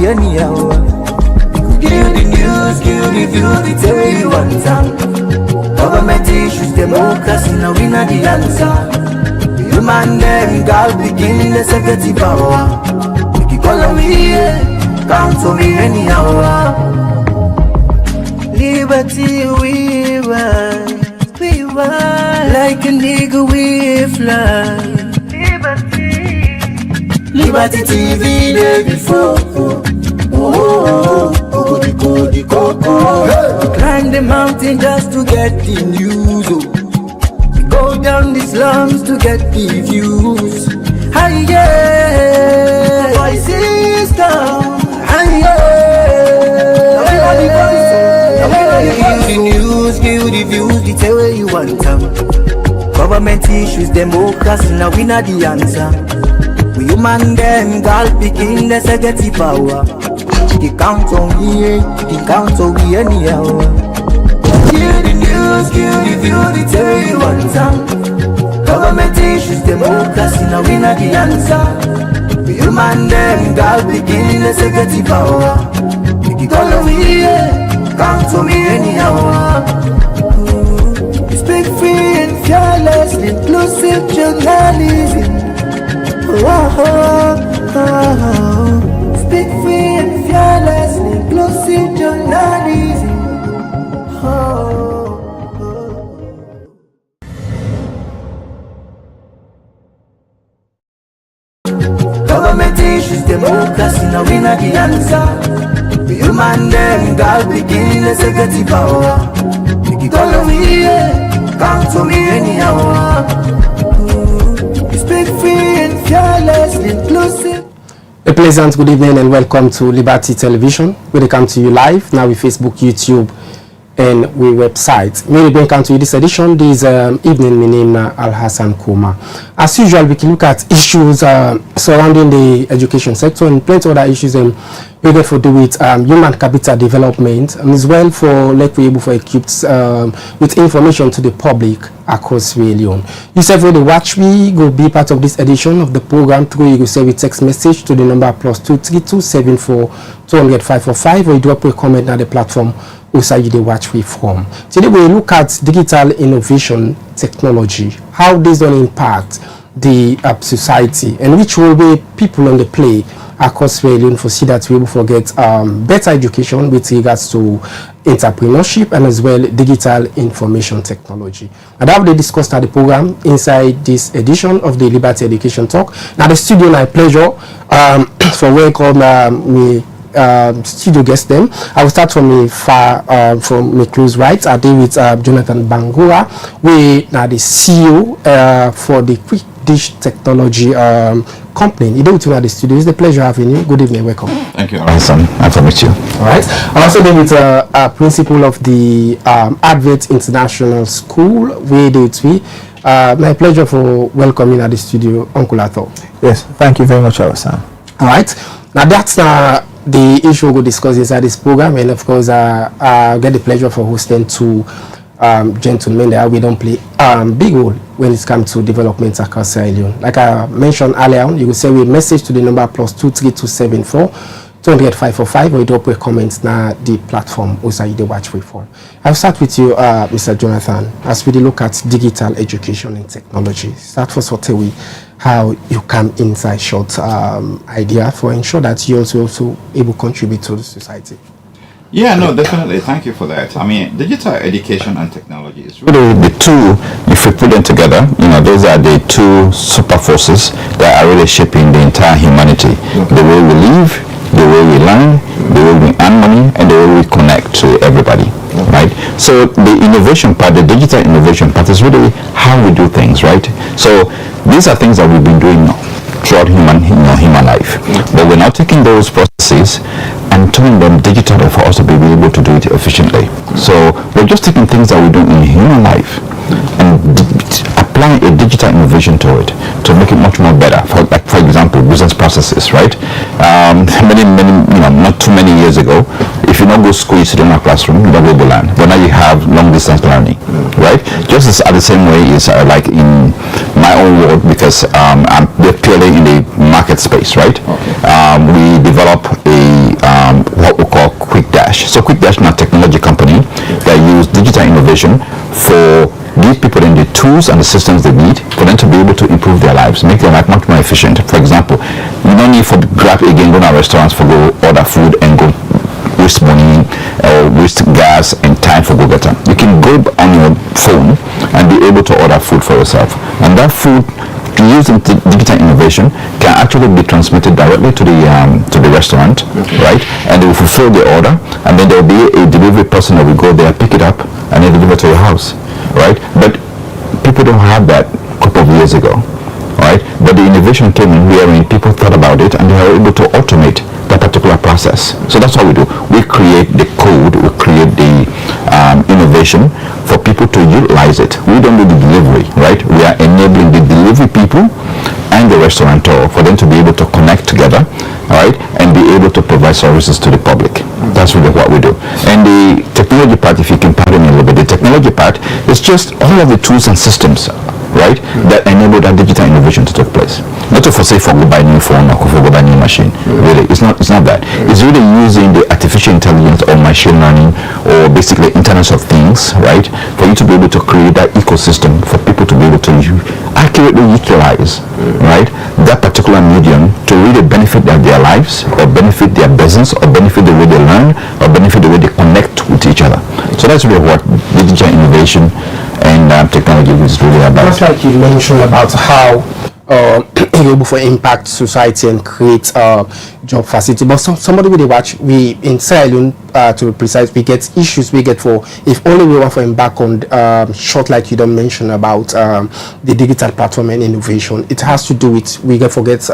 we anyhow. Give the news, give the views, the tell you one time. Government issues, democracy, now we not the answer. Human them, God begin the executive power. You call on me, count on me anyhow. Liberty we ride, like a nigga we fly. Liberty TV day before. Climb the mountain just to get the news. We go down the slums to get the views. Hi yeah, voices down. Hi yeah, give the news, give the views, the tell where you want them. Government issues, democracy, now we not the answer. We human them, God picking the executive power. The count on me, the count on me anyhow. Give the news, give the views, the tell you one time. Government issues, democracy, now we not the answer. We human them, God picking the executive power. The call on me, count on me anyhow. Speak free and fearless, inclusive journalism. Speak free and fearless, inclusive journalism. Government issues, democracy, now we not the answer. The human them, God begin the executive power. You call on me, count on me anyhow. Speak free and fearless, inclusive. A pleasant good evening and welcome to Liberty Television. We come to you live now with Facebook, YouTube, and we website. We will come to you this edition this evening. My name is Al Hassan Kuma. As usual, we can look at issues surrounding the education sector and plenty of other issues either for do with human capital development and as well for like we able for equipped with information to the public across Sierra Leone. You say for the watch we go be part of this edition of the program through you go send a text message to the number +23274 200-545 or you drop a comment on the platform also you the watch we from. Today we look at digital innovation technology, how this will impact the society and which will be people on the play across Sierra Leone for see that we will forget better education with regards to entrepreneurship and as well digital information technology. And that will be discussed at the program inside this edition of the Liberty Education Talk. Now the studio, my pleasure for welcome me studio guest them. I will start from me far from me close right. I deal with Jonathan Bangura. We now the CEO for the Quick Dish Technology company. You do it at the studio. It's a pleasure having you. Good evening, welcome. Thank you, Alison. Nice to meet you. All right. I'm also dealing with a principal of the Advent International School. We do it. My pleasure for welcoming at the studio, Uncle Arthur. Yes, thank you very much, Alison. All right. Now that's the issue we'll discuss inside this program, and of course I get the pleasure for hosting two gentlemen that we don't play big role when it comes to development across Sierra Leone. Like I mentioned earlier on, you will send a message to the number +23274 200-545 or you drop a comment na the platform also you watch reform. I'll start with you, Mr. Jonathan, as we look at digital education and technology. Start for sort of how you come inside short idea for ensure that you also able to contribute to the society. Yeah, no, definitely. Thank you for that. I mean, digital education and technology is really the two, if we put them together, those are the two super forces that are really shaping the entire humanity. The way we live, the way we learn, the way we earn money, and the way we connect to everybody, right? So the innovation part, the digital innovation part is really how we do things, right? So these are things that we've been doing throughout human life. But we're now taking those processes and turning them digital for us to be able to do it efficiently. So we're just taking things that we do in human life and applying a digital innovation to it to make it much more better. For example, business processes, right? Many, not too many years ago, if you don't go to school, you sit in a classroom, you don't go to learn. But now you have long distance learning, right? Just as the same way is like in my own world, because I'm purely in the market space, right? We develop a innovation for give people then the tools and the systems they need for them to be able to improve their lives, make their life much more efficient. For example, you don't need for Grab again, go to restaurants for go order food and go waste money or waste gas and time for go getter. You can go on your phone and be able to order food for yourself, and that food using digital innovation can actually be transmitted directly to the restaurant, right? And they will fulfill the order, and then there will be a delivery person that will go there, pick it up, and then deliver to your house, right? But people don't have that a couple of years ago, right? But the innovation came in wherein people thought about it and they were able to automate that particular process. So that's what we do. We create the code, we create the innovation for people to utilize it. We don't do the delivery, right? We are enabling the delivery people and the restaurateur for them to be able to connect together, right, and be able to provide services to the public. That's really what we do. And the technology part, if you can pardon me a little bit, the technology part is just all of the tools and systems, right, that enable that digital innovation to take place. Not to forsake for go buy new phone or for go buy new machine. Really, it's not that. It's really using the artificial intelligence or machine learning or basically Internet of Things, right, for you to be able to create that ecosystem for people to be able to accurately utilize, right, that particular medium to really benefit their lives or benefit their business or benefit the way they learn or benefit the way they connect with each other. So that's really what digital innovation and technology is really about. Just like you mentioned about how you're able to impact society and create job facility, but somebody will watch, we in Sierra Leone, to be precise, we get issues we get for if only we want to embark on short, like you don't mention about the digital platform and innovation. It has to do with we can forget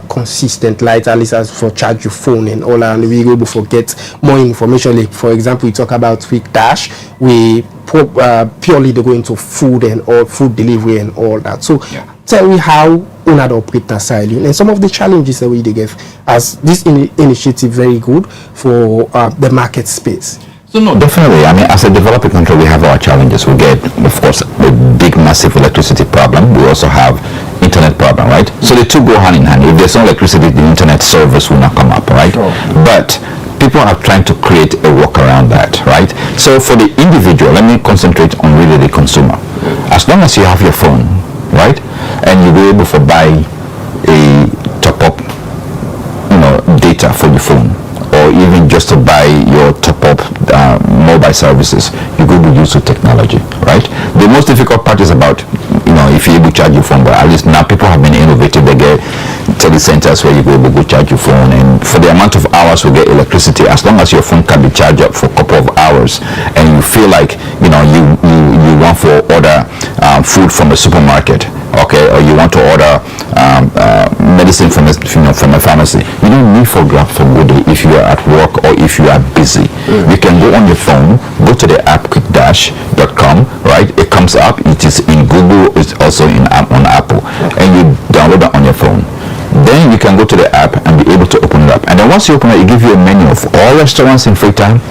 consistent light, at least as for charge your phone and all, and we able to get more information. Like for example, we talk about Quick Dash, we purely they go into food and all food delivery and all that. So tell me how UNAD operate in Sierra Leone and some of the challenges that we give as this initiative very good for the market space. So no, definitely. I mean, as a developing country, we have our challenges. We get, of course, a big, massive electricity problem. We also have internet problem, right? So the two go hand in hand. If there's no electricity, the internet service will not come up, right? Sure. But people are trying to create a workaround that, right? So for the individual, let me concentrate on really the consumer. As long as you have your phone, right, and you'll be able to buy a top-up, data for your phone, or even just to buy your top-up mobile services, you go to use of technology, right? The most difficult part is about, if you're able to charge your phone, but at least now people have been innovative. They get telecenters where you go able to charge your phone, and for the amount of hours we get electricity, as long as your phone can be charged up for a couple of hours, and you feel like, you want to order food from a supermarket, okay, or you want to order medicine from a pharmacy, you don't need for Grab for good if you are at work or if you are busy. You can go on your phone, go to the app quickdash.com, right? It comes up, it is in Google, it's also on Apple, and you download it on your phone. Then you can go to the app and be able to open it up. And then once you open it, it gives you a menu of all restaurants in Freetown,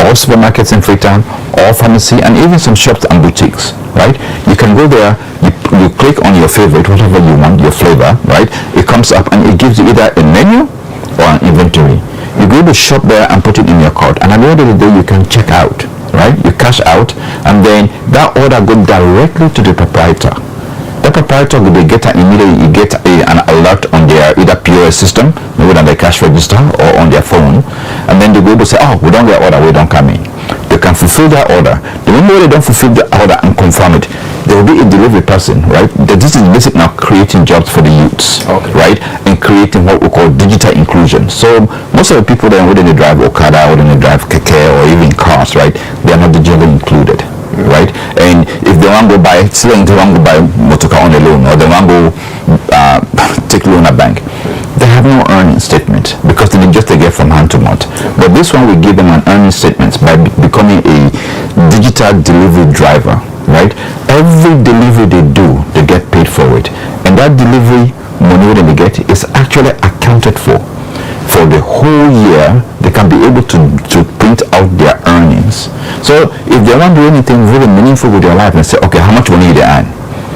all supermarkets in Freetown, all pharmacy, and even some shops and boutiques, right? You can go there, you click on your favorite, whatever you want, your flavor, right? It comes up and it gives you either a menu or an inventory. You go to shop there and put it in your cart, and at the end of the day, you can check out, right? You cash out, and then that order goes directly to the proprietor. The proprietor will get immediately an alert on their either POS system, maybe on their cash register or on their phone, and then they go to say, oh, we don't get order, we don't come in. They can fulfill that order. The moment they don't fulfill the order and confirm it, there will be a delivery person, right? This is basically now creating jobs for the youths, okay, right? And creating what we call digital inclusion. So most of the people that whether they drive Okada, whether they drive Keke or even cars, right? They are not digitally included, right? And if they want to go buy, say they want to buy motorcar on a loan, or they want to take loan at bank, they have no earning statement because they just get from hand to mouth. But this one will give them an earning statement by becoming a digital delivery driver, right? Every delivery they do, they get paid for it, and that delivery money that they get is actually accounted for the whole year. They can be able to print out their earnings. So if they want to do anything really meaningful with their life and say, okay, how much money they earn,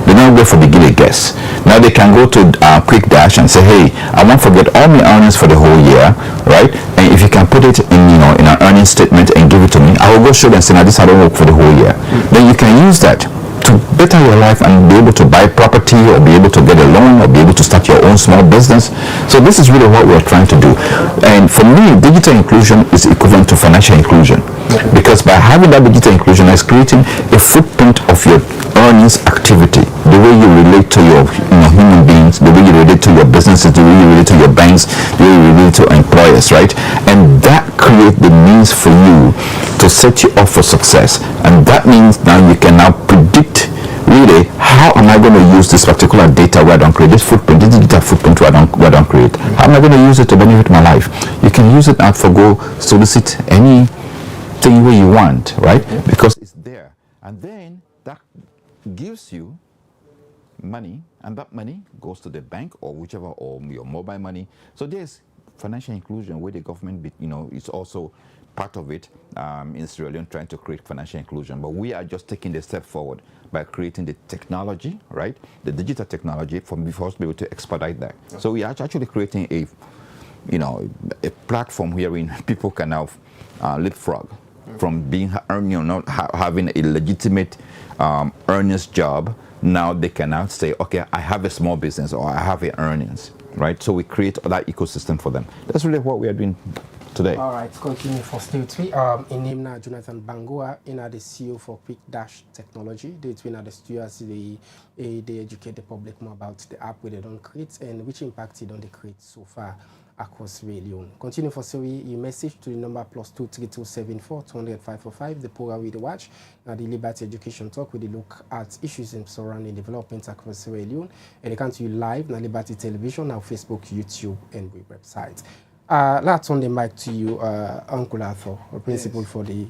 they don't go for the guinea guess. Now they can go to Quick Dash and say, hey, I want to get all my earnings for the whole year, right? And if you can put it in, in an earnings statement and give it to me, I will go show them, say, now this I don't work for the whole year. Then you can use that to better your life and be able to buy property or be able to get a loan or be able to start your own small business. So this is really what we're trying to do. And for me, digital inclusion is equivalent to financial inclusion, because by having that digital inclusion, it's creating a footprint of your earnings activity, the way you relate to your human beings, the way you relate to your businesses, the way you relate to your banks, the way you relate to employers, right? And that creates the means for you to set you up for success. And that means now you can now predict really how am I going to use this particular data where I don't create this footprint, this digital footprint where I don't create. How am I going to use it to benefit my life? You can use it now for go solicit anything where you want, right? Because it's there. And then that gives you money, and that money goes to the bank or whichever, or your mobile money. So there's financial inclusion where the government, is also part of it in Sierra Leone, trying to create financial inclusion. But we are just taking the step forward by creating the technology, right? The digital technology for us to be able to expedite that. So we are actually creating a platform wherein people can now leapfrog from being not having a legitimate earnings job. Now they can now say, okay, I have a small business or I have a earnings, right? So we create that ecosystem for them. That's really what we are doing today. All right, continue for still three. In name now, Jonathan Bangoa, in the CEO for Quick Dash Technology. They twin at the studios, they educate the public more about the app where they don't create and which impact it don't they create so far across Sierra Leone. Continue for Siri, you message to the number +23274 200 the program with the watch. Now the Liberty Education Talk with the look at issues in surrounding development across Sierra Leone. And they come to you live now Liberty Television, now Facebook, YouTube, and website. Let's turn the mic to you, Uncle Arthur, principal for the.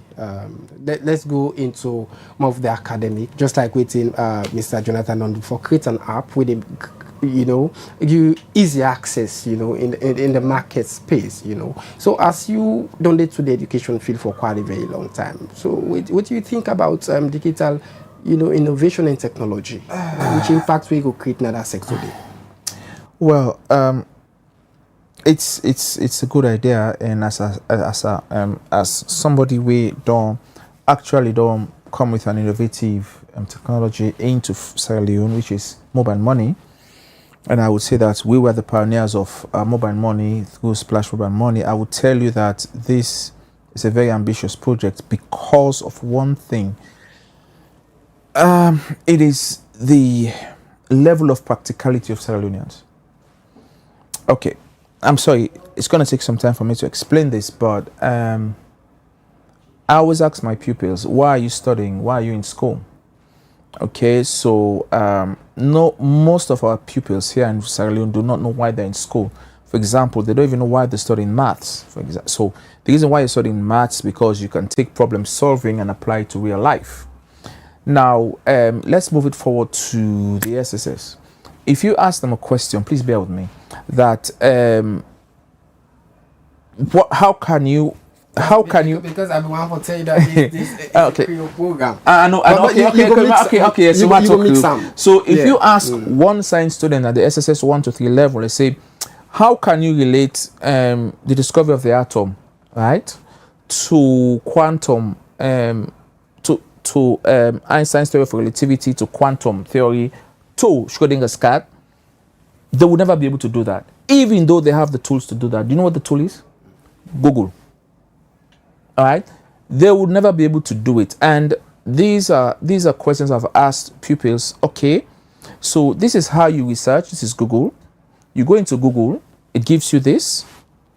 Let's go into more of the academic, just like waiting, Mr. Jonathan on for create an app with you easy access, in the market space, So as you done it to the education field for quite a very long time, so what do you think about digital, innovation and technology, which impact we go create another sector today? Well, it's a good idea, and as somebody we don't come with an innovative technology into Sierra Leone, which is mobile money, and I would say that we were the pioneers of mobile money through Splash Mobile Money. I would tell you that this is a very ambitious project because of one thing. It is the level of practicality of Sierra Leoneans. Okay. I'm sorry, it's going to take some time for me to explain this, but I always ask my pupils, why are you studying? Why are you in school? Okay, so most of our pupils here in Sierra Leone do not know why they're in school. For example, they don't even know why they're studying maths. For example, so the reason why you're studying maths is because you can take problem solving and apply it to real life. Now, let's move it forward to the SSS. If you ask them a question, please bear with me, that how can you because I've been wanting to tell you that this is okay. A program. Okay. So if you ask one science student at the SSS 1 to 3 level, let's say, how can you relate the discovery of the atom, right, to quantum, to Einstein's theory of relativity, to quantum theory, to Schrödinger's cat? They would never be able to do that, even though they have the tools to do that. Do you know what the tool is? Google. All right, they would never be able to do it. And these are questions I've asked pupils. Okay, so this is how you research. This is Google. You go into Google, it gives you this.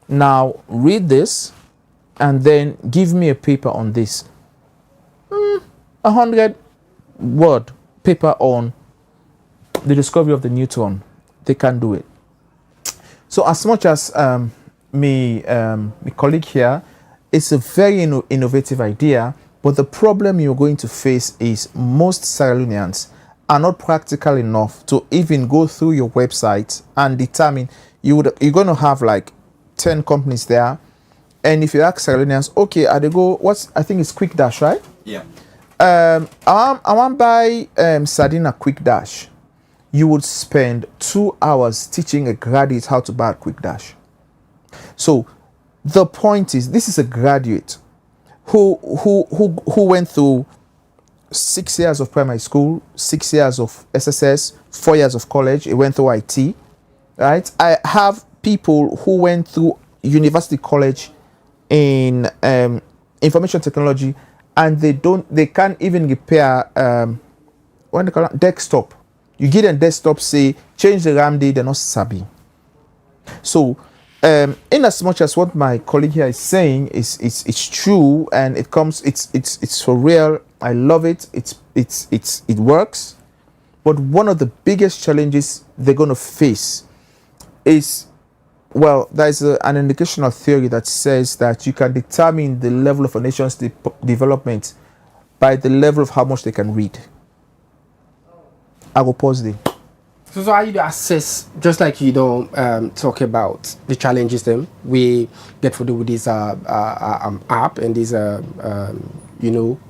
Now read this, and then give me a paper on this. 100-word paper on the discovery of the neutron. They can't do it. So as much as my colleague here, it's a very innovative idea, but the problem you're going to face is most Sierra Leoneans are not practical enough to even go through your website and determine. You're going to have like 10 companies there, and if you ask Sierra Leoneans, okay, I think it's Quick Dash, right? Yeah. I want to buy sardine at Quick Dash. You would spend 2 hours teaching a graduate how to buy a Quick Dash. So the point is, this is a graduate. who went through 6 years of primary school, 6 years of SSS, 4 years of college. He went through IT, right? I have people who went through university college in information technology, and they can't even repair what they call it, desktop. You give them desktop, say change the RAM, they're not savvy. So in as much as what my colleague here is saying it's true, and it's for real. I love it. It works. But one of the biggest challenges they're going to face is, well, there's an indicational theory that says that you can determine the level of a nation's development by the level of how much they can read. I will pause there. So how you do assess, just like you don't talk about the challenges them we get to do with this app and this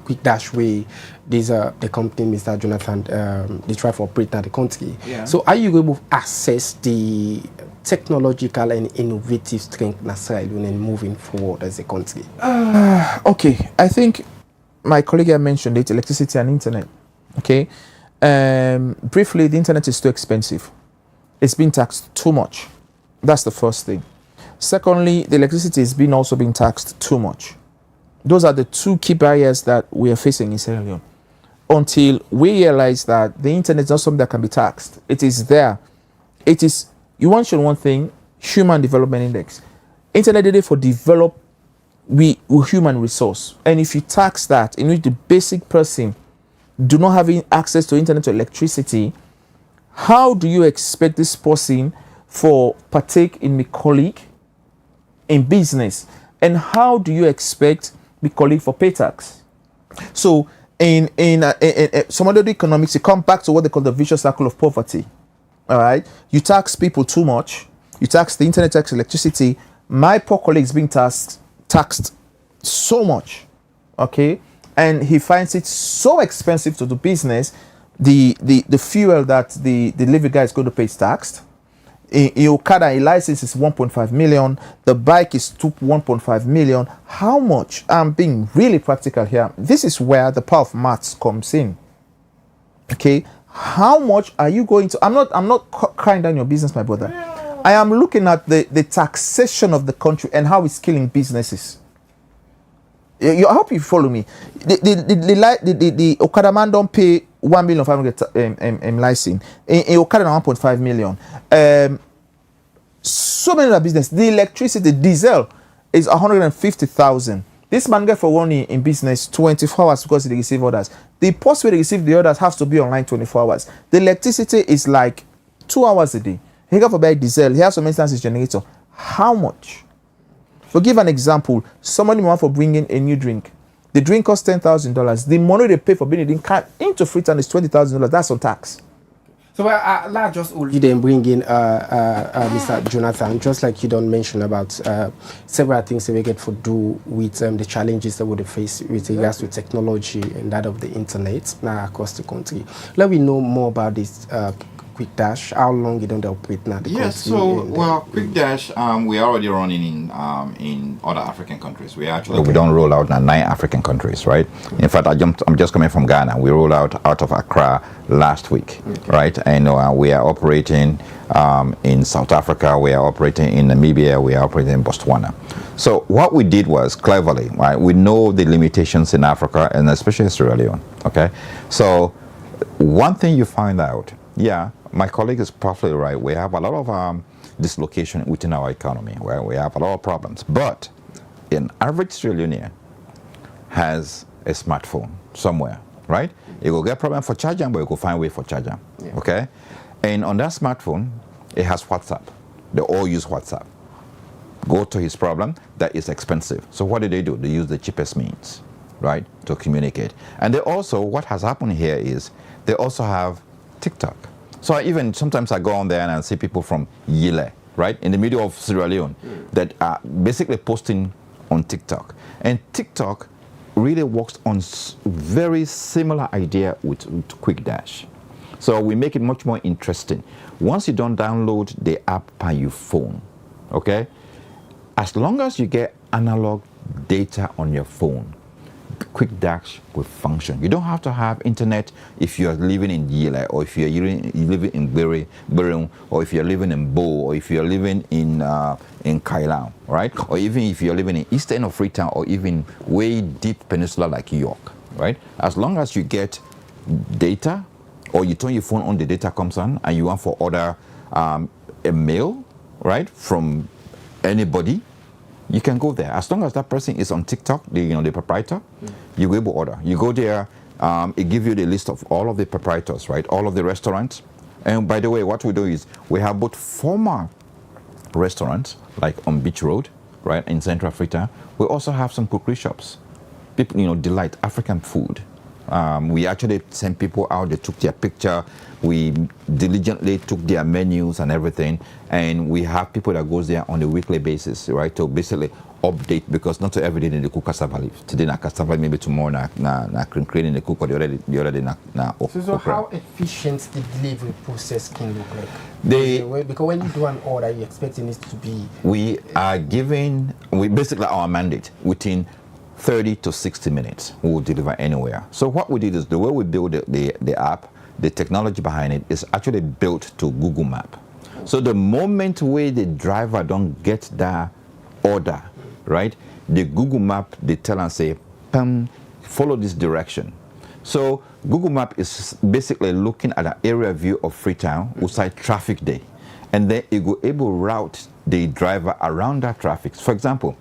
quick dash way, this the company Mr. Jonathan they try to operate in the country. Yeah. So are you able to assess the technological and innovative strength in Sierra Leone and moving forward as a country? Okay, I think my colleague here mentioned it, electricity and internet. Okay. Briefly, the internet is too expensive. It's been taxed too much. That's the first thing. Secondly, the electricity is also being taxed too much. Those are the two key barriers that we are facing in Sierra Leone. Until we realize that the internet is not something that can be taxed. It is there. It is, you mentioned one thing, Human Development Index. Internet data for develop human resource. And if you tax that, in which the basic person do not have access to internet or electricity, how do you expect this person for partake in the colleague in business? And how do you expect the colleague for pay tax? So in some other economics, you come back to what they call the vicious circle of poverty. All right, you tax people too much, you tax the internet, tax electricity. My poor colleague is being taxed so much, okay, and he finds it so expensive to do business. The fuel that the delivery guy is going to pay is taxed. In Okada, a license is 1.5 million. The bike is 1.5 million. How much? I'm being really practical here. This is where the power of maths comes in. Okay, how much are you going to? I'm not crying down your business, my brother. I am looking at the taxation of the country and how it's killing businesses. I hope you follow me. The Okada man don't pay 1,500,000 license. In Okada 1.5 million. So many other business. The electricity, diesel is 150,000. This man get for one in business 24 hours because he receive orders. The post where they receive the orders has to be online 24 hours. The electricity is like 2 hours a day. He got for buy diesel. He has some instances generator. How much? To give an example, somebody want for bringing a new drink. The drink costs $10,000. The money they pay for bringing the drink into Freetown is $20,000. That's on tax. So let's just you then bring in Mr. Jonathan, just like you don't mention about several things that we get to do with the challenges that we face with regards to technology and that of the internet now across the country. Let me know more about this Quick Dash. How long you don't operate now? Yes, so well, Quick Dash, we are already running in other African countries. We don't roll out in 9 African countries, right? In fact, I'm just coming from Ghana. We rolled out of Accra last week, right? And we are operating in South Africa. We are operating in Namibia. We are operating in Botswana. So what we did was cleverly, right? We know the limitations in Africa and especially Sierra Leone. Okay, so one thing you find out, yeah. My colleague is perfectly right. We have a lot of dislocation within our economy, where we have a lot of problems. But an average Sierra Leonean has a smartphone somewhere, right? You will get problem for charging, but you will find a way for charging, okay? And on that smartphone, it has WhatsApp. They all use WhatsApp. Go to his problem, that is expensive. So what do? They use the cheapest means, right, to communicate. And they also, what has happened here is, they also have TikTok. So sometimes I go on there and I see people from Yile, right, in the middle of Sierra Leone, that are basically posting on TikTok. And TikTok really works on very similar idea with Quick Dash. So we make it much more interesting. Once you don't download the app on your phone, okay, as long as you get analog data on your phone, Quick Dash will function. You don't have to have internet if you're living in Yela, or if you're living in Berun, or if you're living in Bo, or if you're living in Kailan, right? Or even if you're living in eastern of Freetown, or even way deep peninsula like York, right? As long as you get data, or you turn your phone on, the data comes on, and you want for order a mail, right, from anybody, you can go there. As long as that person is on TikTok, the proprietor, you will be able to order. You go there, it gives you the list of all of the proprietors, right? All of the restaurants. And by the way, what we do is we have both former restaurants, like on Beach Road, right, in Central Africa. We also have some cookery shops. People, delight African food. We actually sent people out, they took their picture, we diligently took their menus and everything, and we have people that goes there on a weekly basis, right, to basically update, because not every day they cook cassava leaf. Today na cassava, maybe tomorrow na cream in the cook, or the other day na So how efficient the delivery process can look like? Because when you do an order, you're expecting it to be... We basically our mandate within 30 to 60 minutes, we will deliver anywhere. So what we did is, the way we build the app, the technology behind it is actually built to Google Map. So the moment where the driver don't get that order, right, the Google Map, they tell and say, follow this direction. So Google Map is basically looking at an area view of Freetown outside traffic day, and then it will able to route the driver around that traffic. For example,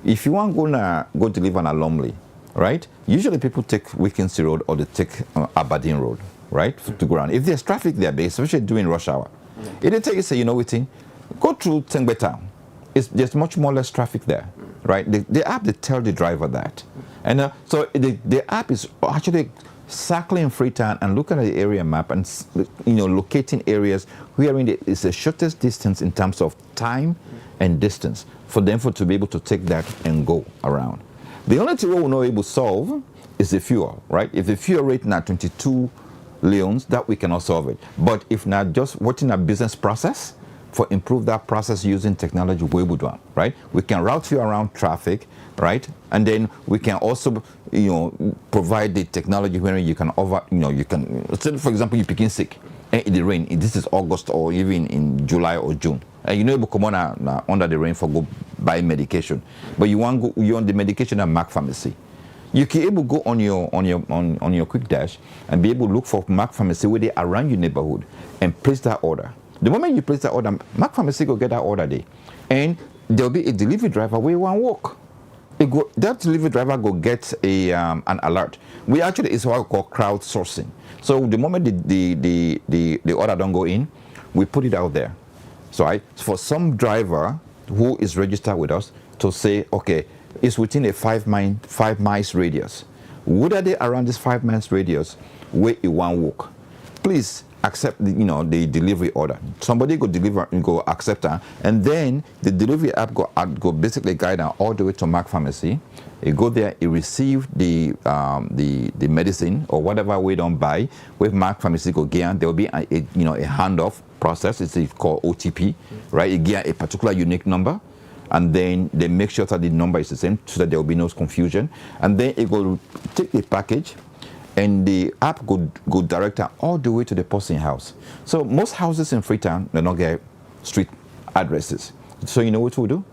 if you want to go deliver an alumni, right? Usually people take Wickensie Road, or they take Aberdeen Road, right, to go around. If there's traffic there, especially during rush hour, if they tell you, say, go through Tengbe Town. There's much more less traffic there, right? The app, they tell the driver that. And so the app is actually circling Freetown and looking at the area map and locating areas where it's the shortest distance in terms of time and distance for them to be able to take that and go around. The only thing we will not able to solve is the fuel, right? If the fuel rate now 22 leons, that we cannot solve it. But if not just watching a business process for improve that process using technology, we will do, right? We can route you around traffic, right? And then we can also, provide the technology where you can say, for example, you're picking sick and in the rain, this is August or even in July or June. And you able to come on under the rain for go buy medication, but you want the medication at Mac Pharmacy. You can able go on your Quick Dash and be able to look for Mac Pharmacy where they around your neighborhood and place that order. The moment you place that order, Mac Pharmacy go get that order there, and there'll be a delivery driver where you want to walk. That delivery driver go get an alert. We actually is what we call crowdsourcing. So the moment the order don't go in, we put it out there. So for some driver who is registered with us to say, okay, it's within a 5 miles radius. Would are they around this 5 miles radius where you want to walk? Please accept the delivery order. Somebody go deliver and go accept her, and then the delivery app go basically guide her all the way to Mac Pharmacy. You go there, you receive the medicine or whatever we don't buy. With Mac Pharmacy go get, there will be a handoff process. It's called OTP, right? You get a particular unique number, and then they make sure that the number is the same so that there will be no confusion. And then it will take the package, and the app go direct all the way to the person house. So most houses in Freetown, they don't get street addresses. So you know what we'll do?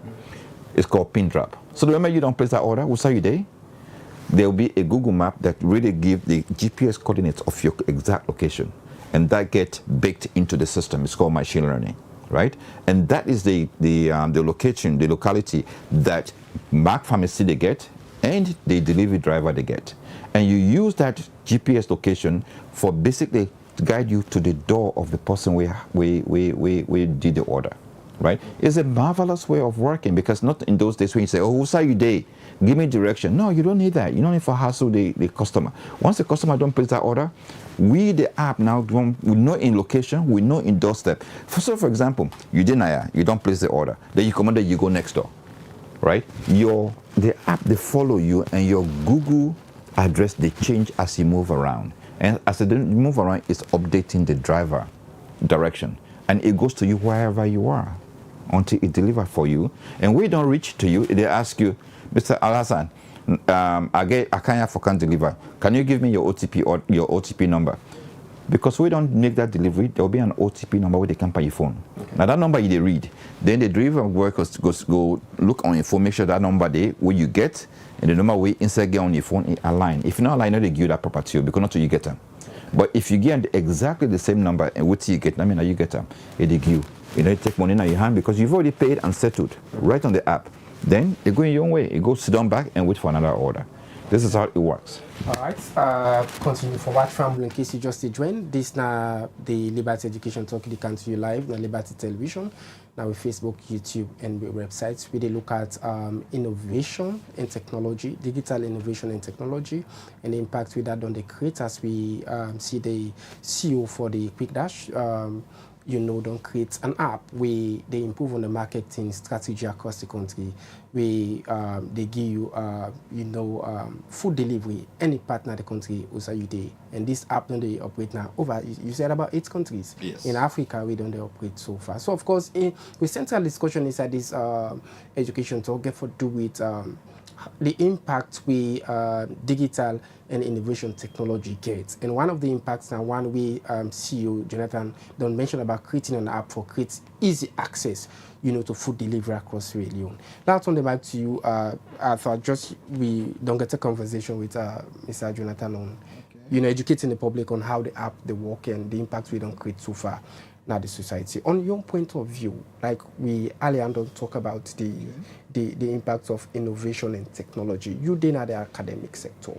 It's called pin drop. So the moment you don't place that order, we'll say you there. There will be a Google map that really gives the GPS coordinates of your exact location, and that gets baked into the system. It's called machine learning, right? And that is the location, the locality that Mac Pharmacy they get and the delivery driver they get. And you use that GPS location for basically to guide you to the door of the person we did the order, right? It's a marvelous way of working, because not in those days when you say, oh, who's are you there? Give me direction. No, you don't need that. You don't need to hassle the customer. Once the customer don't place that order, the app now, we know in location, we know in doorstep. So for example, you deny, you don't place the order. Then you come on there, you go next door, right? The app, they follow you, and your Google address, they change as you move around. And as you move around, it's updating the driver direction. And it goes to you wherever you are until it delivers for you. And when it don't reach to you, they ask you, Mr. Alhassan, I can't deliver. Can you give me your OTP or your OTP number? Because we don't make that delivery, there will be an OTP number where they can pay your phone. Okay. Now that number you they read, then the delivery workers go look on your phone, make sure that number there where you get, and the number where inside get on your phone is aligned. If not aligned, they give you that proper to you because not till you get them. But if you get exactly the same number and what you get, I mean, you get them, they give you. You know, you take money in your hand because you've already paid and settled right on the app. Then they go in your own way. You go sit down back and wait for another order. This is how it works. All right. Continue for what family in case you just joined. This now the Liberty Education Talk they come to you live on Liberty Television. Now with Facebook, YouTube, and websites. We look at innovation and technology, digital innovation and technology, and the impact with that on the creators. We see the CEO for the Quick Dash. Don't create an app where they improve on the marketing strategy across the country. They give you, food delivery, any partner in the country also you day. And this app don't they operate now over, you said about 8 countries. Yes. In Africa, we don't they operate so far. So of course, the central discussion is that this education talk get for do with the impact we digital and innovation technology gets. And one of the impacts now, one we CEO Jonathan don't mention about creating an app for create easy access, to food delivery across Sierra Leone. Now I'll turn it back to you. I thought just we don't get a conversation with Mr. Jonathan on, educating the public on how the app they work and the impact we don't create so far. Now the society. On your point of view, like we earlier don't talk about the impact of innovation and technology. You did at the academic sector,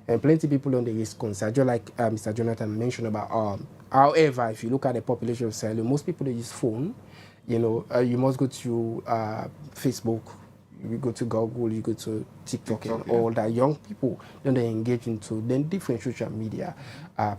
and plenty of people on the risk concern. Just like Mr. Jonathan mentioned about. However, if you look at the population of Sierra Leone, most people they use phone. You must go to Facebook. You go to Google, you go to TikTok, and all that. Young people, then they engage into then different social media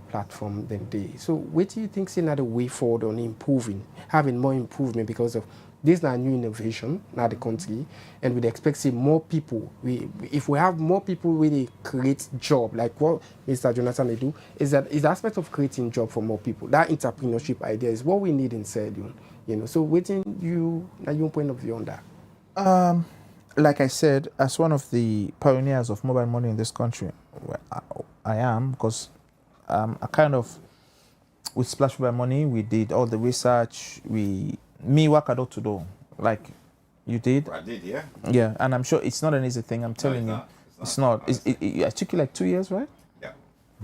platform than they. So what do you think is another way forward on improving, having more improvement because of this now new innovation now the country, and we'd expect see more people. If we have more people really create job, like what Mr. Jonathan they do, is the aspect of creating job for more people. That entrepreneurship idea is what we need in Sierra Leone. So waiting your point of view on that. Like I said, as one of the pioneers of mobile money in this country, I am, because I kind of, with Splash Mobile Money, we did all the research, me work door to door, like you did. I did, yeah. Yeah, and I'm sure it's not an easy thing, I'm telling you. It's not. It took you like 2 years, right? Yeah.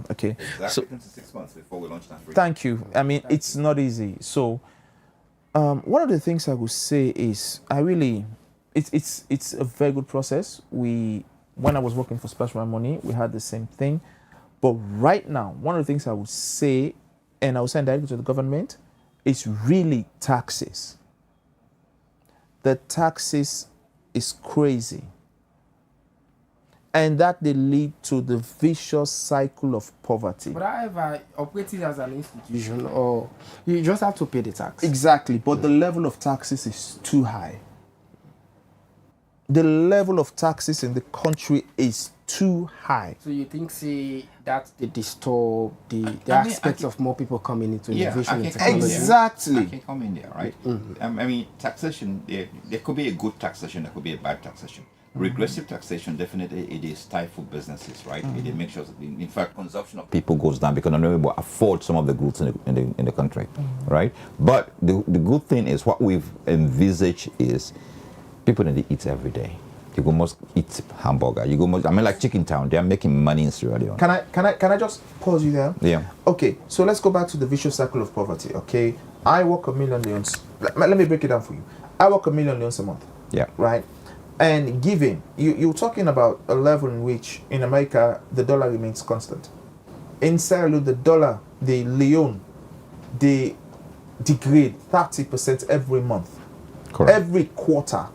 Okay. Exactly 6 months before we launched that. Thank you. I mean, it's not easy. So, one of the things I would say is, it's a very good process. When I was working for Splash My Money, we had the same thing. But right now, one of the things I would say, and I would send directly to the government, is really taxes. The taxes is crazy. And that they lead to the vicious cycle of poverty. But however, operating as an institution, or you just have to pay the tax. Exactly, but the level of taxes is too high. The level of taxes in the country is too high. So you think, that they disturb the aspects of more people coming into innovation and technology? Exactly. I can come in there, right? Mm-hmm. Taxation, there could be a good taxation, there could be a bad taxation. Mm-hmm. Regressive taxation, definitely, it is stifle businesses, right? Mm-hmm. It makes sure, in fact, consumption of people goes down because not everybody afford some of the goods in the country, right? But the good thing is what we've envisaged is people that they eat every day. You go must eat hamburger. You go must. Like Chicken Town, they are making money in Sierra Leone. Can I just pause you there? Yeah. Okay, so let's go back to the vicious cycle of poverty. Okay, I work $1 million. Let me break it down for you. I work $1 million a month. Yeah. Right. And giving, you're talking about a level in which in America the dollar remains constant. In Sierra Leone, the Leone, they degrade 30% every month. Correct. Every quarter.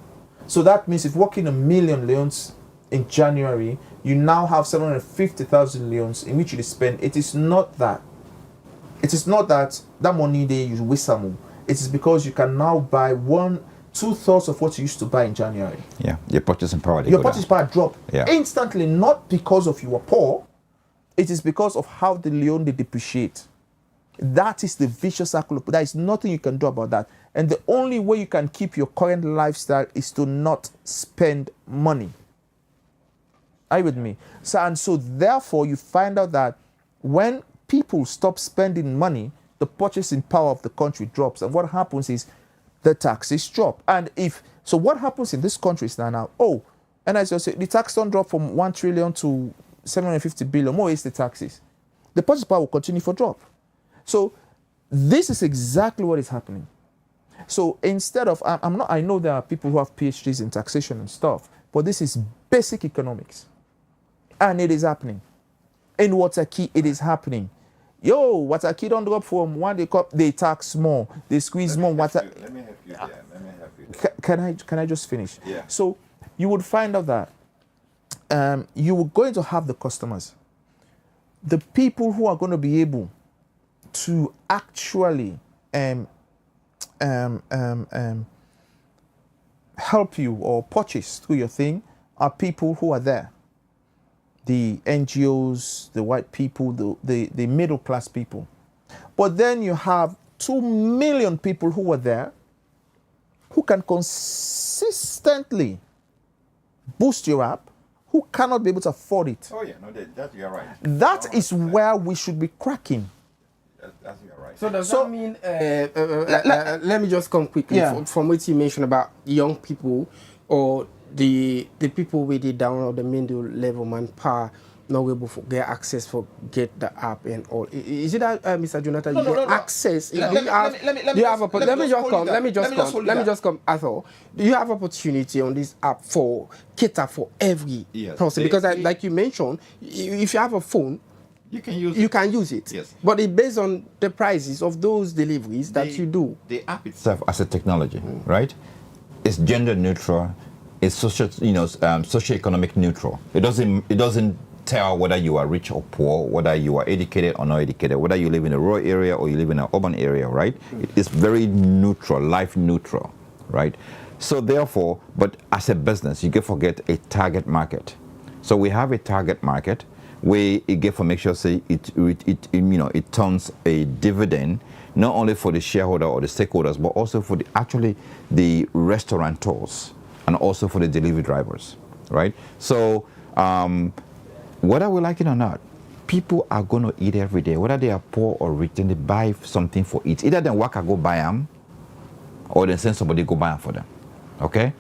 So that means if working $1 million leones in January, you now have 750,000 leones in which you spend. It is not that money there you waste some. It is because you can now buy 2/3 of what you used to buy in January. Yeah, your purchasing power. Your purchasing power drop instantly, not because of you were poor. It is because of how the leone they depreciate. That is the vicious cycle. There is nothing you can do about that. And the only way you can keep your current lifestyle is to not spend money. Are you with me? So therefore, you find out that when people stop spending money, the purchasing power of the country drops. And what happens is the taxes drop. And so what happens in this country is now, and as you say, the tax don't drop from 1 trillion to 750 billion. More is the taxes. The purchase power will continue for drop. So this is exactly what is happening. So instead of, I know there are people who have PhDs in taxation and stuff, but this is basic economics. And it is happening. In Waterkey, it is happening. Waterkey don't drop from one they tax more, they squeeze more. Let me help you there. Can I just finish? Yeah. So you would find out that you are going to have the customers, the people who are going to be able to actually help you or purchase through your thing are people who are there. The NGOs, the white people, the middle class people. But then you have 2 million people who are there who can consistently boost your app, who cannot be able to afford it. Oh yeah, no, that you're right. That is where we should be cracking. That's you're right. So does that mean, let me just come quickly from what you mentioned about young people or the people with the down or the middle level manpower not able to get access for get the app and all. Is it that Mr. Jonathan? No. Access. Let me just come. Arthur, do you have opportunity on this app for cater for every person? Because like you mentioned, if you have a phone, you can use it. Yes. But it's based on the prices of those deliveries that you do. The app itself as a technology, right? It's gender neutral. It's socio-economic neutral. It doesn't tell whether you are rich or poor, whether you are educated or not educated, whether you live in a rural area or you live in an urban area, right? It's very neutral, life neutral, right? So therefore, but as a business, you can forget a target market. So we have a target market where it get for make sure say it turns a dividend not only for the shareholder or the stakeholders, but also for the restaurateurs and also for the delivery drivers, right? So whether we like it or not, people are going to eat every day, whether they are poor or rich, then they buy something for it. Either they work and go buy them, or they send somebody go buy them for them, okay?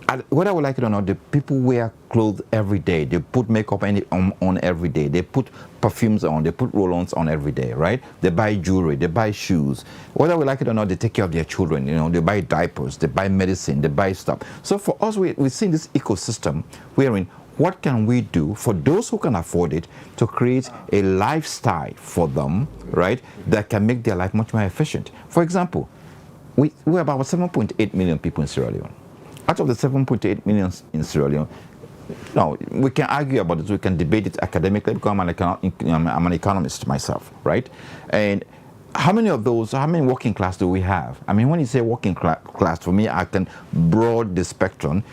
And whether we like it or not, the people wear clothes every day. They put makeup on every day. They put perfumes on. They put roll-ons on every day, right? They buy jewelry. They buy shoes. Whether we like it or not, they take care of their children. They buy diapers. They buy medicine. They buy stuff. So for us, we see this ecosystem wherein what can we do for those who can afford it to create a lifestyle for them, right, that can make their life much more efficient. For example, we're about 7.8 million people in Sierra Leone. Out of the 7.8 million in Sierra Leone, now we can argue about it, we can debate it academically because I'm an economist myself, right? And how many working class do we have? I mean, when you say working class, for me, I can broad the spectrum.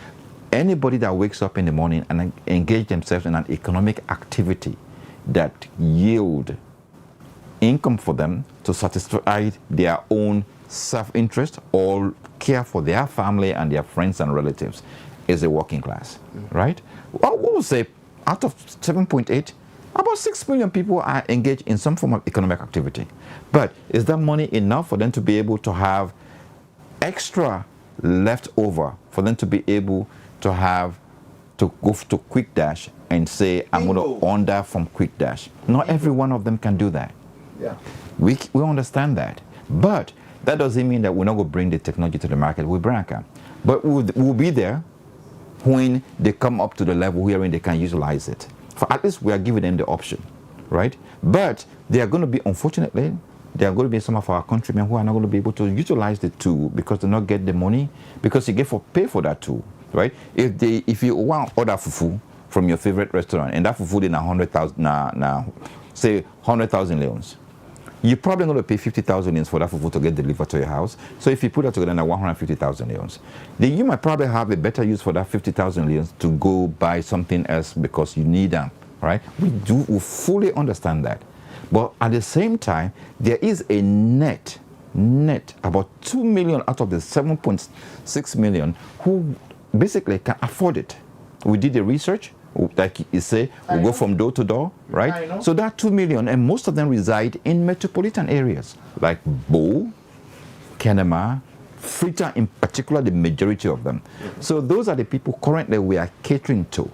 Anybody that wakes up in the morning and engage themselves in an economic activity that yield income for them to satisfy their own self-interest or care for their family and their friends and relatives is a working class, right? Well, we will say out of 7.8, about 6 million people are engaged in some form of economic activity. But is that money enough for them to be able to have extra left over for them to be able to have to go to Quick Dash and say, I'm going to order from Quick Dash? Not every one of them can do that. Yeah. We understand that. But that doesn't mean that we're not going to bring the technology to the market. We bring it. But we'll be there when they come up to the level wherein they can utilize it. For at least we are giving them the option, right? But they are going to be, unfortunately, there are going to be some of our countrymen who are not going to be able to utilize the tool because they not get the money, because you pay for that tool, right? If you want order fufu from your favorite restaurant and that fufu in 100,000, say 100,000 leons, you're probably going to pay 50,000 leons for that fufu to get delivered to your house. So if you put that together, 150,000 leons, then you might probably have a better use for that 50,000 leons to go buy something else because you need them, right? We fully understand that. But at the same time, there is a net about 2 million out of the 7.6 million who basically can afford it. We did the research. like you say, will go from door to door, right? So there are 2 million, and most of them reside in metropolitan areas like Bo, Kenema, Freetown in particular, the majority of them. So those are the people currently we are catering to,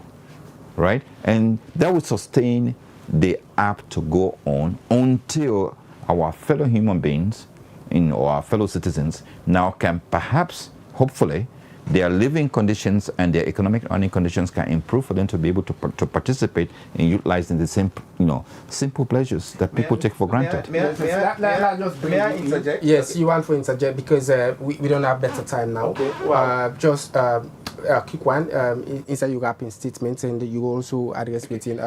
right? And that will sustain the app to go on until our fellow human beings or our fellow citizens now can perhaps, hopefully, their living conditions and their economic earning conditions can improve for them to be able to participate in utilizing the same, simple pleasures that people take for granted. May I interject? Yes, you want to interject because we don't have better time now. Okay. Wow. Just a quick one. Inside your wrapping statement, and you also address within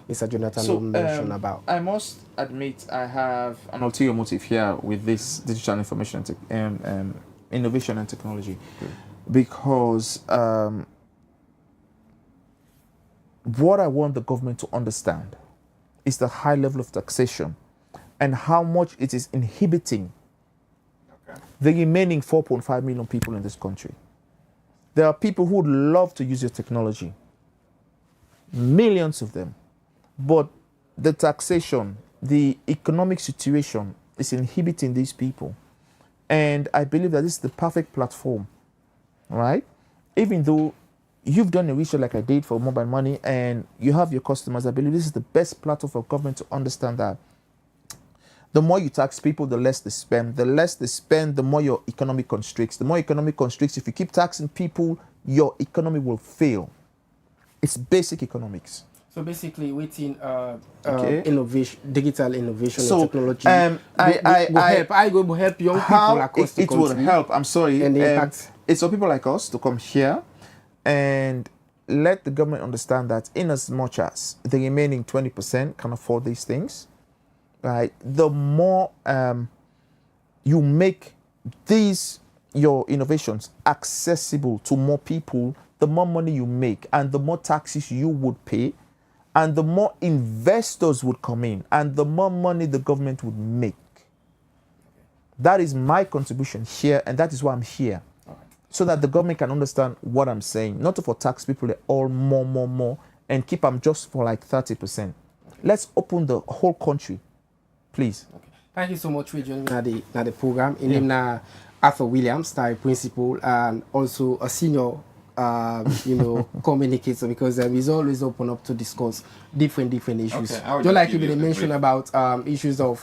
Mr. Jonathan mentioned about. I must admit I have an ulterior motive here with this digital information innovation and technology. Because what I want the government to understand is the high level of taxation and how much it is inhibiting the remaining 4.5 million people in this country. There are people who would love to use your technology, millions of them, but the taxation, the economic situation is inhibiting these people. And I believe that this is the perfect platform. Right? Even though you've done a research like I did for mobile money and you have your customers, I believe this is the best platform for government to understand that the more you tax people, the less they spend. The less they spend, the more your economy constricts. The more economy constricts, if you keep taxing people, your economy will fail. It's basic economics. So basically, within innovation, digital innovation, and technology, will help young people across the country. It will help. I'm sorry. And the impact. It's for people like us to come here and let the government understand that in as much as the remaining 20% can afford these things, right? The more you make your innovations accessible to more people, the more money you make and the more taxes you would pay and the more investors would come in and the more money the government would make. That is my contribution here, and that is why I'm here. So that the government can understand what I'm saying. Not to tax people all more, and keep them just for like 30%. Let's open the whole country, please. Okay. Thank you so much for joining me at the program. In name na Arthur Williams, the principal, and also a senior, communicator, because he's always open up to discuss different issues. Okay, just like you mentioned about issues of,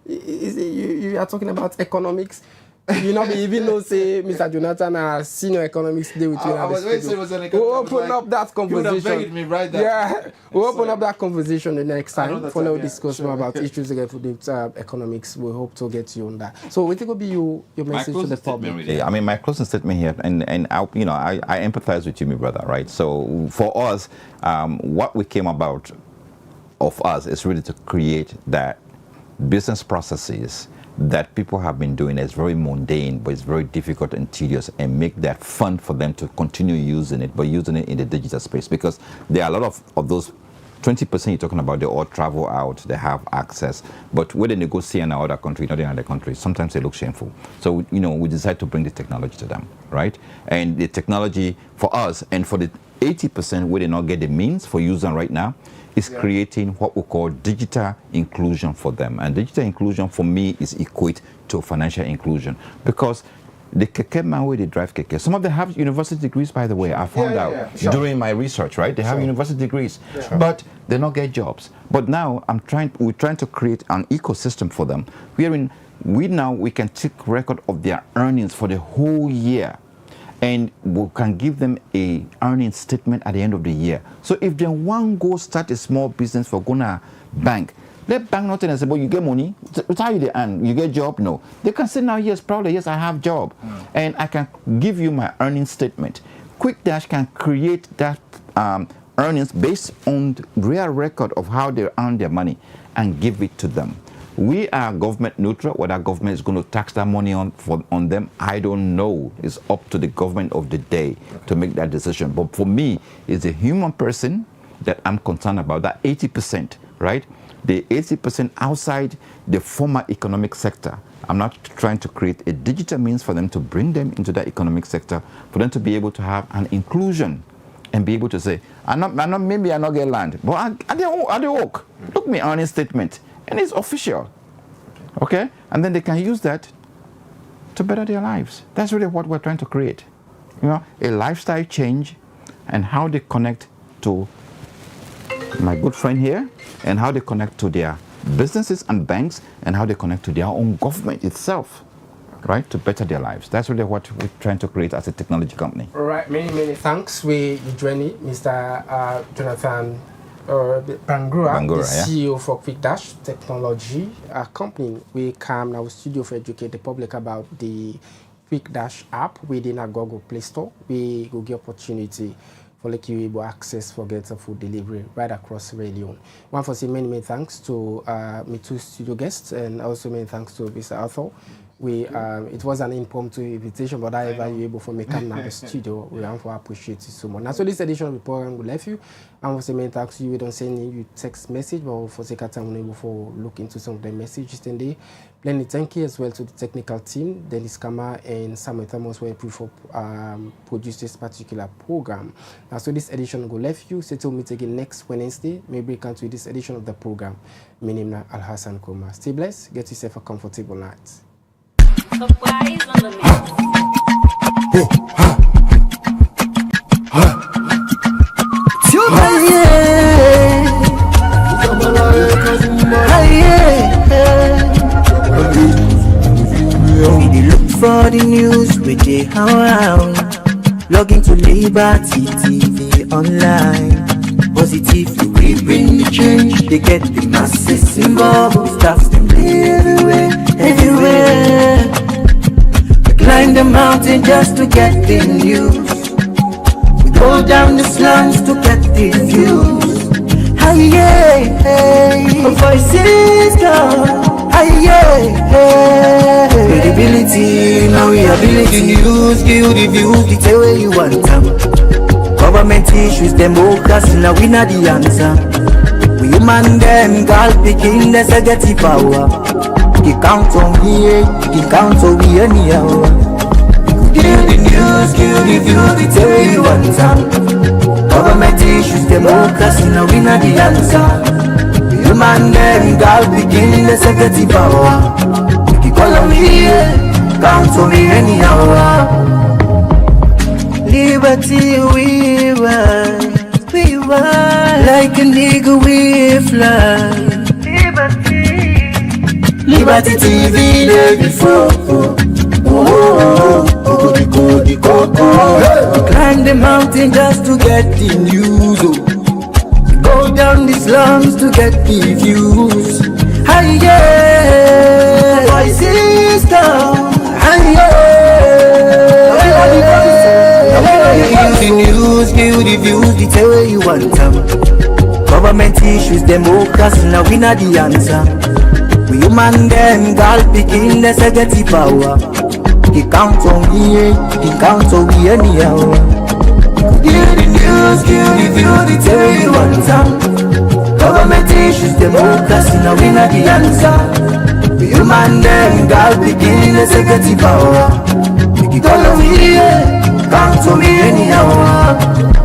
you are talking about economics. You know, even though say Mr. Jonathan, a senior economics today with you. We'll open up that conversation. You would have begged me right there. Yeah, we'll open up that conversation the next time. We'll discuss more about issues related with economics. We hope to get you on that. So, what will be your message to the public? Really, I mean, my closing statement here, and I empathize with you, my brother, right? So, for us, what we came about of us is really to create that business processes that people have been doing is very mundane, but it's very difficult and tedious, and make that fun for them to continue using it, but using it in the digital space, because there are a lot of those 20% you're talking about, they all travel out, they have access, but when they negotiate in another country, not in another country, sometimes they look shameful. So, we decide to bring the technology to them, right? And the technology for us, and for the 80% where they not get the means for using right now, is creating what we call digital inclusion for them. And digital inclusion for me is equate to financial inclusion, because the keke man where they drive keke, some of them have university degrees, by the way. I found out during my research, right? They have university degrees, but they not get jobs. But now we're trying to create an ecosystem for them. We can take record of their earnings for the whole year, and we can give them a earning statement at the end of the year. So if they want to go start a small business for Gona bank, let bank not and say, but you get money, it's how you earn, you get job? No. They can say now, yes, probably, yes, I have job. And I can give you my earning statement. Quick Dash can create that earnings based on the real record of how they earn their money and give it to them. We are government neutral. Whether government is going to tax that money on them, I don't know. It's up to the government of the day to make that decision. But for me, it's a human person that I'm concerned about, that 80%, right? The 80% outside the formal economic sector. I'm not trying to create a digital means for them to bring them into that economic sector, for them to be able to have an inclusion and be able to say, maybe I not get land, but I dey work. Look me earning statement, and it's official. Okay, and then they can use that to better their lives. That's really what we're trying to create. You know, a lifestyle change, and how they connect to my good friend here, and how they connect to their businesses and banks, and how they connect to their own government itself, right, to better their lives. That's really what we're trying to create as a technology company. All right, many thanks. We join Mr. Jonathan Bangura, the CEO for Quick Dash Technology company. We come in our studio to educate the public about the Quick Dash app within our Google Play Store. We will give opportunity for like you able access for get food delivery right across Sierra Leone. One for say many thanks to my two studio guests, and also many thanks to Mr. Arthur. It was an impromptu invitation, but however you able for me come to the studio, we want to appreciate you so much. Now, so this edition of the program will left you. And for say many thanks to you, we don't send you text message, but for second time we able for look into some of the messages today. Plenty thank you as well to the technical team, Dennis Kama and Samuel Thomas were approved for produce this particular program. Now, so this edition will left you. Settle meet again next Wednesday. Maybe come to this edition of the program. My name is Alhassan Koma. Stay blessed. Get yourself a comfortable night. Surprise on the mix. We look for the news with the around. Log into Liberty TV online. Positively we bring the change. They get the masses involved. Staff them everywhere. We climb the mountain just to get the news. We go down the slums to get the views. Voices gone. Credibility, now we ability. News, give the views, the tell where you want them. Government issues, democracy, now we not the answer. We human them, girl picking, there's a get the power. You count on me, you count on me anyhow. Give the news, give the views, the tell where you want them. Government issues, democracy, now we not the answer. Human them, girl picking, there's a get the power. You call on me, count on me anyhow. Liberty we ride, like a nigga we fly. Liberty TV there before. Climb the mountain just to get the news. Go down the slums to get the views. Voices down. The news, give the views, the tell where you want them. Government issues, democracy, now we not the answer. We human them, girl picking, there's a get the power. You count on me, you count on me anyhow. Give the news, give the views, the tell where you want them. Government issues, democracy, now we not the answer. We human them, girl picking, there's a get the power. You call on me, count on me anyhow.